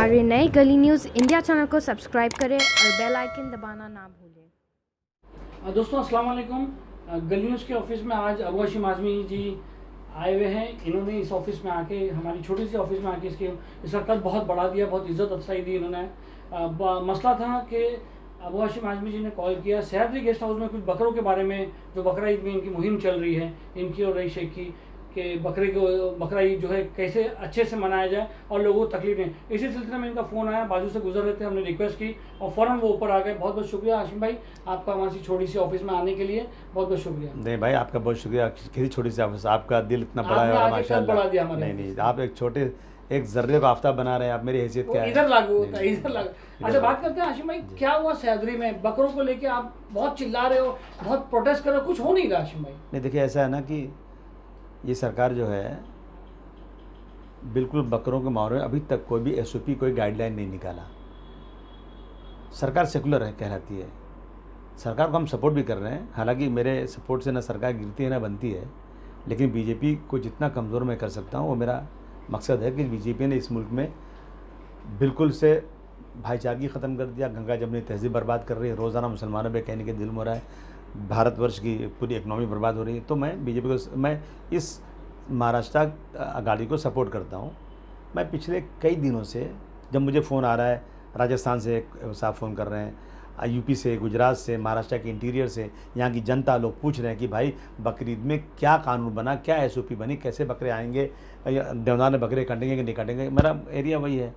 हमारे नए गली न्यूज़ इंडिया चैनल को सब्सक्राइब करें और बेल आइकन दबाना ना भूलें। दोस्तों अस्सलाम वालेकुम। गली न्यूज़ के ऑफिस में आज अबू हाशिम आज़मी जी आए हुए हैं। इन्होंने इस ऑफिस में आके, हमारी छोटी सी ऑफिस में आके इसका कद बहुत बढ़ा दिया, बहुत इज्जत अफसाई दी इन्होंने। मसला था कि अबू हाशिम आज़मी जी ने कॉल किया सह्याद्री गेस्ट हाउस में कुछ बकरों के बारे में, जो बकरा ईद में इनकी मुहिम चल रही है, इनकी और रई शेख की, कि बकरा ईद जो है कैसे अच्छे से मनाया जाए और लोगों को तकलीफ नहीं। इसी सिलसिले में इनका फ़ोन आया, बाजू से गुजर रहे थे, हमने रिक्वेस्ट की और फ़ौरन वो ऊपर आ गए। बहुत बहुत शुक्रिया हाशिम भाई, आपका हमारी सी छोटी सी ऑफिस में आने के लिए बहुत बहुत शुक्रिया। नहीं भाई, आपका बहुत शुक्रिया। किसी छोटी सी ऑफिस, आपका दिल इतना बड़ा है और माशाल्लाह। बढ़ा दिया हमारे। नहीं, आप एक छोटे एक जर्रे को आफ्ताब बना रहे हैं। आप मेरी हैसियत क्या है, इधर लागू होता है, इधर लागू। अच्छा, बात करते हैं हाशिम भाई, क्या हुआ सह्याद्री में? बकरों को लेके आप बहुत चिल्ला रहे हो, बहुत प्रोटेस्ट कर रहे हो, कुछ हो नहीं रहा हाशिम भाई। नहीं देखिए, ऐसा है ना कि ये सरकार जो है बिल्कुल बकरों के मामले में अभी तक कोई भी एसओपी, कोई गाइडलाइन नहीं निकाला। सरकार सेकुलर है कहलाती है। सरकार को हम सपोर्ट भी कर रहे हैं, हालांकि मेरे सपोर्ट से ना सरकार गिरती है ना बनती है, लेकिन बीजेपी को जितना कमज़ोर मैं कर सकता हूँ वो मेरा मकसद है कि बीजेपी ने इस मुल्क में बिल्कुल से भाईचारगी ख़त्म कर दिया, गंगा जमनी तहजीब बर्बाद कर रही है, रोज़ाना मुसलमानों पे कहने के दिल हो रहा है, भारतवर्ष की पूरी इकनॉमी बर्बाद हो रही है। तो मैं बीजेपी को, मैं इस महाराष्ट्र आघाड़ी को सपोर्ट करता हूँ। मैं पिछले कई दिनों से, जब मुझे फ़ोन आ रहा है, राजस्थान से साहब फ़ोन कर रहे हैं, यूपी से, गुजरात से, महाराष्ट्र के इंटीरियर से, यहाँ की जनता लोग पूछ रहे हैं कि भाई बकरीद में क्या कानून बना, क्या एसओपी बनी, कैसे बकरे आएंगे, देवनार में बकरे कटेंगे कि नहीं कटेंगे। मेरा एरिया वही है।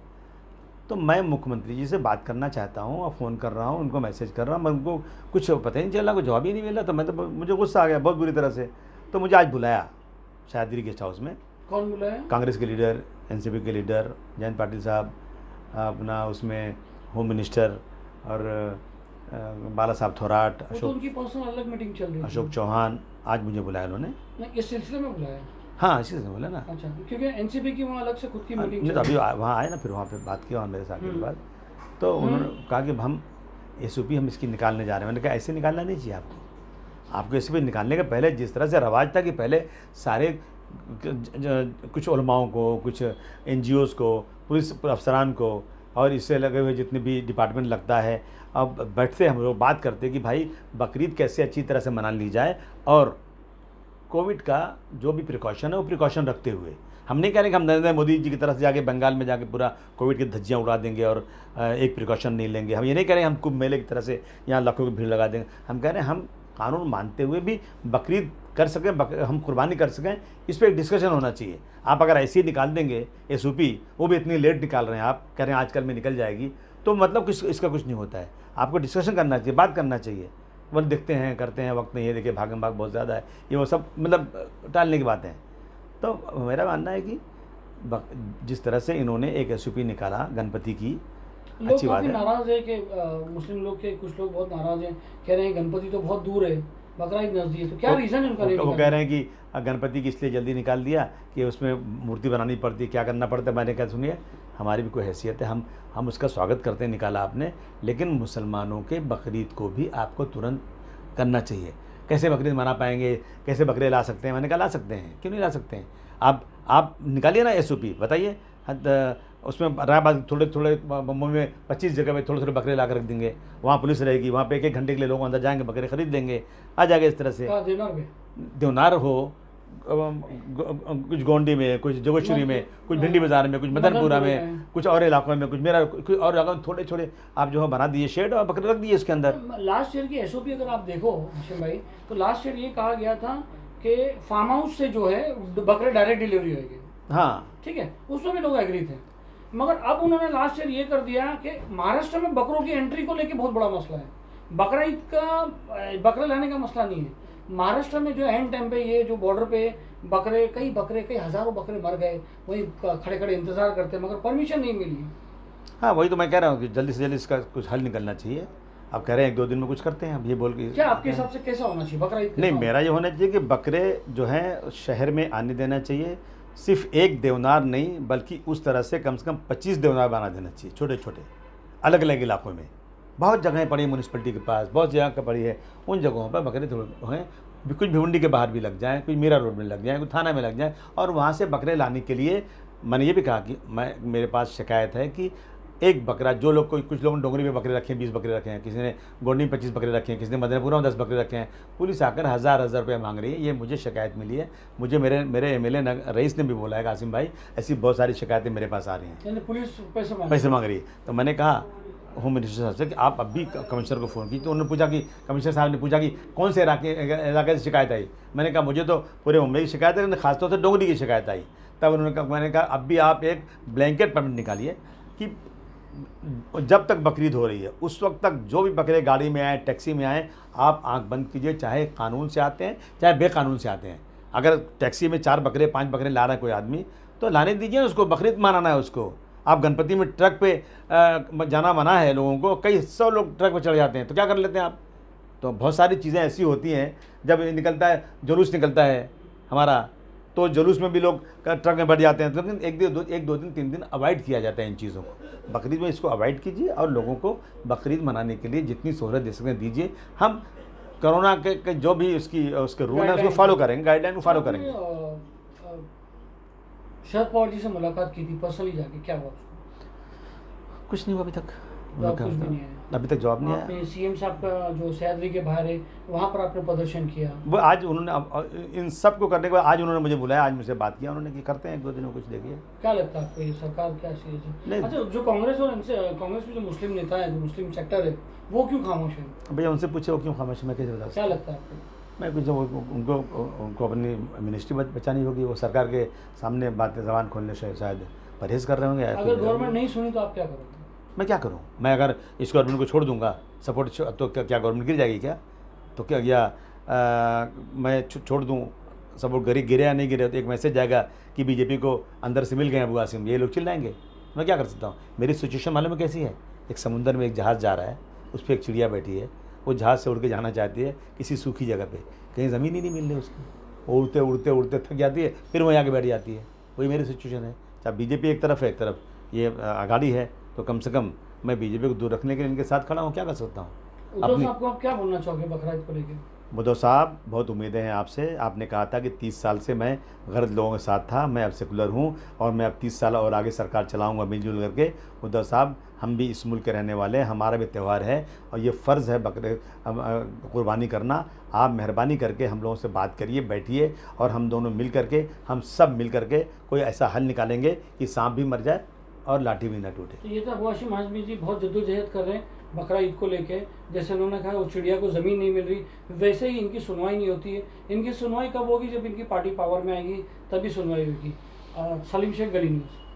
तो मैं मुख्यमंत्री जी से बात करना चाहता हूँ और फ़ोन कर रहा हूँ, उनको मैसेज कर रहा हूँ, मैं उनको कुछ पता ही नहीं चला, कुछ जवाब ही नहीं मिला। तो मुझे गुस्सा आ गया बहुत बुरी तरह से। तो मुझे आज बुलाया सह्याद्री गेस्ट हाउस में। कौन बुलाया? कांग्रेस के लीडर, एनसीपी के लीडर जयंत पाटिल साहब, अपना उसमें होम मिनिस्टर और बाला साहब थोराट, अशोक, उनकी पर्सनल अलग मीटिंग चल रही है, अशोक चौहान, आज मुझे बुलाया उन्होंने। इस सिलसिले में बुलाया? हाँ, इसी से बोला ना। अच्छा, क्योंकि एनसीपी की वहाँ अलग से खुद की मीटिंग नहीं, तो अभी वहाँ आए ना, फिर वहाँ पे बात किया मेरे साथ के बाद। तो उन्होंने कहा कि हम एसओपी हम इसकी निकालने जा रहे हैं। मैंने कहा ऐसे निकालना नहीं चाहिए आपको एसओपी निकालने के पहले जिस तरह से रवाज था कि पहले सारे कुछ उलमाओं को, कुछ एनजीओज़ को, पुलिस अफसरान को और इससे लगे हुए जितने भी डिपार्टमेंट लगता है, अब बैठते हम लोग बात करते कि भाई बकरीद कैसे अच्छी तरह से मना ली जाए और कोविड का जो भी प्रिकॉशन है वो प्रिकॉशन रखते हुए। हम नहीं कह रहे कि हम नरेंद्र मोदी जी की तरफ से जाके बंगाल में जाके पूरा कोविड की धज्जियाँ उड़ा देंगे और एक प्रिकॉशन नहीं लेंगे। हम ये नहीं कह रहे हम कुंभ मेले की तरह से यहाँ लाखों की भीड़ लगा देंगे। हम कह रहे हैं हम कानून मानते हुए भी बकरीद कर सकें, हम कुर्बानी कर सकें, इस पर एक डिस्कशन होना चाहिए। आप अगर ऐसे ही निकाल देंगे एसओपी, वो भी इतनी लेट निकाल रहे हैं, आप कह रहे हैं आजकल में निकल जाएगी, तो मतलब इसका कुछ नहीं होता है। आपको डिस्कशन करना चाहिए, बात करना चाहिए। वो देखते हैं, करते हैं, वक्त नहीं है, देखिए भागम भाग बहुत ज़्यादा है, ये वो सब मतलब टालने की बातें हैं। तो मेरा मानना है कि जिस तरह से इन्होंने एक एसओपी निकाला गणपति की, अच्छी बात है। नाराज़ है कि मुस्लिम लोग के कुछ लोग बहुत नाराज़ हैं, कह रहे हैं गणपति तो बहुत दूर है, बकरा ईद नज़दीक है, तो क्या रीज़न है उनका? वो कह रहे हैं कि गणपति की इसलिए जल्दी निकाल दिया कि उसमें मूर्ति बनानी पड़ती है, क्या करना पड़ता है। मैंने कहा सुनिए, हमारी भी कोई हैसियत है, हम उसका स्वागत करते हैं, निकाला आपने, लेकिन मुसलमानों के बकरीद को भी आपको तुरंत करना चाहिए। कैसे बकरीद मना पाएंगे, कैसे बकरे ला सकते हैं? मैंने कहा ला सकते हैं, क्यों नहीं ला सकते हैं? आप निकालिए ना एसओपी, बताइए। उसमें रहा बात, थोड़े थोड़े मुंबई में 25 जगह में थोड़े थोड़े बकरे ला कर रख देंगे, वहाँ पुलिस रहेगी, वहाँ पे एक घंटे के लिए लोग अंदर जाएंगे, बकरे खरीद लेंगे, आ जाएगा इस तरह से। देवनार हो, कुछ गोंडी में, कुछ जोगेश्वरी में, कुछ भिंडी बाजार में, कुछ मदनपुरा में, कुछ और इलाकों में, कुछ और इलाकों में थोड़े छोटे आप जो है बना दिए शेड और बकरे रख दिए इसके अंदर। लास्ट ईयर की एसओपी अगर आप देखो हाशिम भाई, तो लास्ट ईयर ये कहा गया था कि फार्म हाउस से जो है बकरे डायरेक्ट डिलीवरी होगी। हाँ ठीक है, उसमें भी लोग एग्री थे, मगर अब उन्होंने लास्ट ईयर ये कर दिया कि महाराष्ट्र में बकरों की एंट्री को लेके बहुत बड़ा मसला है। बकरा ईद का, बकरे लाने का मसला नहीं है। महाराष्ट्र में जो एंड टाइम पे ये जो बॉर्डर पे कई हज़ारों बकरे मर गए, वही खड़े खड़े इंतज़ार करते हैं, मगर परमिशन नहीं मिली। हाँ, वही तो मैं कह रहा हूँ कि जल्दी से जल्दी इसका कुछ हल निकलना चाहिए। आप कह रहे हैं 1-2 दिन में कुछ करते हैं, अब ये बोल के। क्या आपके हिसाब से कैसा होना चाहिए बकरा ईद? नहीं, मेरा ये होना चाहिए कि बकरे जो हैं शहर में आने देना चाहिए। सिर्फ एक देवनार नहीं, बल्कि उस तरह से कम 25 देवनार बना देना चाहिए, छोटे छोटे अलग अलग इलाकों में। बहुत जगहें पड़ी है म्यूनसिपलिटी के पास, बहुत जगह का पड़ी है, उन जगहों पर बकरे थोड़े हैं, कुछ भिवंडी के बाहर भी लग जाएँ, कुछ मीरा रोड में लग जाएँ, कुछ थाना में लग जाएँ, और वहाँ से बकरे लाने के लिए मैंने ये भी कहा कि मेरे पास शिकायत है कि एक बकरा, जो लोग कोई कुछ लोगों ने डोंगरी में बकरे रखे हैं, 20 बकरे रखे हैं, किसी ने गोंडी में 25 बकरे रखे हैं, किसी ने मदनपुरा में 10 बकरे रखे हैं। पुलिस आकर हज़ार रुपये मांग रही है। ये मुझे शिकायत मिली है, मुझे मेरे एमएलए रईस ने भी बोला है कासिम भाई, ऐसी बहुत सारी शिकायतें मेरे पास आ रही हैं, यानी पुलिस पैसे मांग रही है। तो मैंने कहा होम मिनिस्टर साहब से कि आप अब भी कमिश्नर को फ़ोन की। तो उन्होंने पूछा कि कमिश्नर साहब ने पूछा कि कौन से इलाके से शिकायत आई। मैंने कहा मुझे तो पूरे मुंबई की शिकायत है, खासतौर से डोंगरी की शिकायत आई। तब उन्होंने कहा, मैंने कहा अब भी आप एक ब्लैंकेट परमिट निकालिए कि जब तक बकरीद हो रही है उस वक्त तक जो भी बकरे गाड़ी में आए, टैक्सी में आए, आप आंख बंद कीजिए, चाहे कानून से आते हैं चाहे बेकानून से आते हैं। अगर टैक्सी में 4 बकरे 5 बकरे ला रहा है कोई आदमी, तो लाने दीजिए, उसको बकरीद मनाना है उसको। आप गणपति में ट्रक पे जाना मना है लोगों को, कई 100 लोग ट्रक पे चढ़ जाते हैं, तो क्या कर लेते हैं आप। तो बहुत सारी चीज़ें ऐसी होती हैं, जब निकलता है जुलूस निकलता है हमारा, तो जुलूस में भी लोग ट्रक में बढ़ जाते हैं। तो लेकिन एक दो दिन 3 दिन अवॉइड किया जाता है इन चीज़ों को। बकरीद में इसको अवॉइड कीजिए और लोगों को बकरीद मनाने के लिए जितनी सहूलत दे सकते हैं दीजिए। हम कोरोना के जो भी उसके रूल है उसको फॉलो करेंगे, गाइडलाइन को फॉलो करेंगे। शरद पवार जी से मुलाकात की थी पर्सनली जाके, क्या हुआ? कुछ नहीं हुआ अभी तक, कुछ भी नहीं है अभी तक जवाब नहीं आया। आपने सीएम साहब का जो सह्याद्री के बाहर है वहाँ पर आपने प्रदर्शन किया, वो आज उन्होंने इन सब को करने के बाद आज उन्होंने मुझे बुलाया, आज मुझसे बात किया उन्होंने कि करते हैं 1-2 दिनों कुछ। देखिए क्या लगता है आपको ये सरकार क्या चीज़ है? अच्छा, जो कांग्रेस और इनसे कांग्रेस में जो मुस्लिम नेता है, जो मुस्लिम सेक्टर है, वो क्यों खामोश है? भैया उनसे पूछे वो क्यों खामोश है, मैं कैसे बता सकता। क्या लगता है आपको? मैं कुछ उनको अपनी मिनिस्ट्री बचानी होगी, वो सरकार के सामने बातें ज़बान खोलने से शायद परहेज़ कर रहे होंगे। अगर गवर्नमेंट नहीं सुनी तो आप क्या करोगे? मैं क्या करूं? मैं अगर इस गवर्नमेंट को छोड़ दूंगा सपोर्ट, तो क्या गवर्नमेंट गिर जाएगी क्या? तो क्या मैं छोड़ दूं सपोर्ट, गिरे या नहीं गिरे, तो एक मैसेज जाएगा कि बीजेपी को अंदर से मिल गए अबू आसिम, ये लोग चिल्लाएंगे। मैं क्या कर सकता हूँ? मेरी सिचुएशन मालूम है कैसी है। एक समुंदर में एक जहाज़ जा रहा है, उस पर एक चिड़िया बैठी है, वो जहाज़ से उड़ के जाना चाहती है किसी सूखी जगह पे, कहीं ज़मीन ही नहीं मिल रही उसको, उड़ते उड़ते उड़ते थक जाती है, फिर वहीं आके बैठ जाती है। वही मेरी सिचुएशन है। चाहे बीजेपी एक तरफ है, एक तरफ ये आगाड़ी है, तो कम से कम मैं बीजेपी को दूर रखने के लिए इनके साथ खड़ा हूँ। क्या कर सकता हूँ? उद्धव साहब को आप क्या बोलना चाहोगे बकरीद को लेकर? उद्धव साहब, बहुत उम्मीदें हैं आपसे। आपने कहा था कि 30 साल से मैं गलत लोगों के साथ था, मैं अब सेकुलर हूँ और मैं अब 30 साल और आगे सरकार चलाऊँगा मिलजुल करके। उद्धव साहब, हम भी इस मुल्क के रहने वाले हैं, हमारा भी त्यौहार है और ये फ़र्ज़ है बकरे कुर्बानी करना। आप मेहरबानी करके हम लोगों से बात करिए, बैठिए और हम दोनों मिल करके, हम सब मिल करके कोई ऐसा हल निकालेंगे कि सांप भी मर जाए और लाठी भी ना टूटे। तो ये तो अबू हाशिम आज़मी जी बहुत जद्दोजहद कर रहे हैं बकरा ईद को लेके। जैसे उन्होंने कहा वो चिड़िया को ज़मीन नहीं मिल रही, वैसे ही इनकी सुनवाई नहीं होती है। इनकी सुनवाई कब होगी? जब इनकी पार्टी पावर में आएगी, तभी सुनवाई होगी। सलीम शेख, गली न्यूज़।